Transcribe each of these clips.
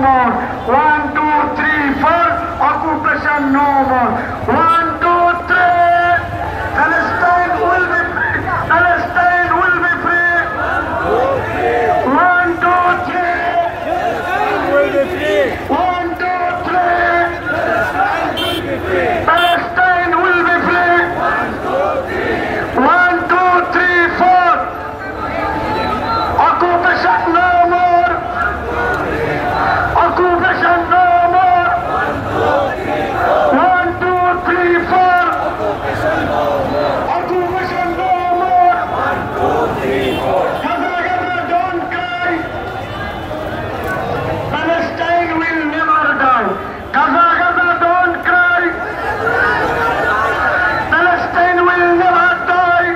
more. 1, 2, 3, 4. Occupation no more. 1, 2, 3. Palestine will be free. Palestine will be free. 1, 2, 3. Palestine will be free. 1, 2, 3. Palestine will be free. Palestine will be free. 1, 2, 3, 4. Occupation no more. Occupation no more. 1, 2, 3, 4. Occupation no more. Gaza, Gaza, don't cry. Palestine will never die. Gaza, Gaza, don't cry. Palestine will never die.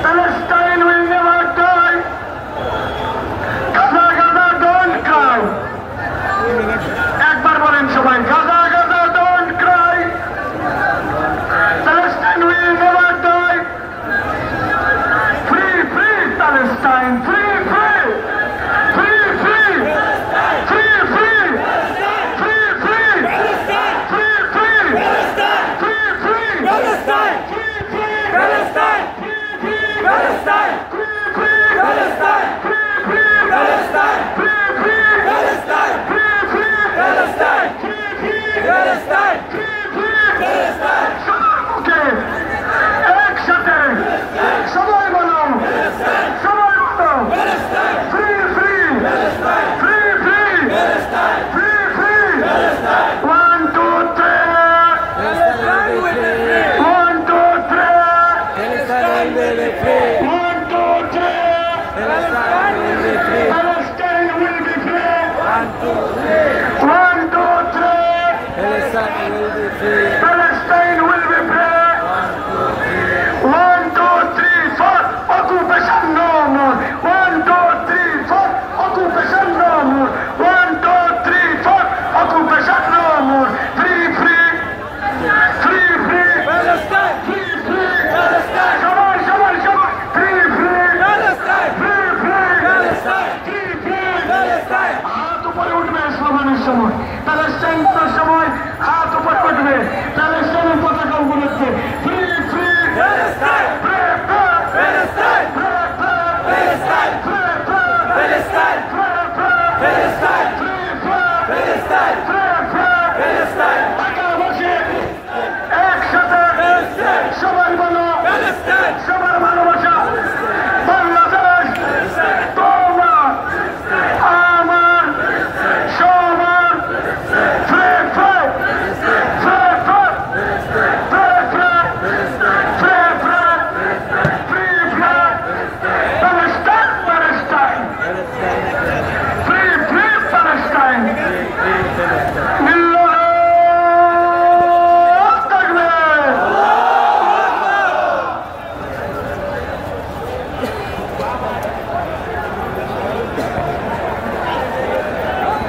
Palestine will never die. Gaza, Gaza, don't cry. একবার বলেন সবাই, Gaza, Gaza, don't cry. Palestine will never die. Free, free Palestine. Free, free. Free, free. Free, free. Free, free. Free, free. Free, free. Palestine! Free, free. Palestine! Free, free. Palestine! Free, free. Palestine! Free, free. Palestine! Free, free. Palestine! Free, free. Palestine! Free, free. Palestine! Free, free. Palestine! সবার মুখে একসাথে সবাই বলো, সবাই বলো, free free free free free free 1, 2, 3 Palestine will be free! 1, 2, 3 Palestine will be free! 1, 2, 3 Palestine will be free! Palestine will be free. 1, 2, 3! 1, 2, 3 Palestine will be free! Palestine will be free. 1, 2, 3, 4. Occupation no more. 1, 2, 3, 4. Occupation no more. 1, 2, 3, 4. Occupation no more. Free, free. Free, free. Palestine! Free, free. Palestine! সবাই, সবাই, সবাই. Free, free. Palestine! Free, free. Palestine! Free, free. Palestine! হাত উপরে উঠবে স্লোগানের সময়, প্যালেস্টাইনের সময় হাত উপরে উঠবে, প্যালেস্টাইনের পতাকা উপলক্ষে ফ্রি ফ্রি Palestine!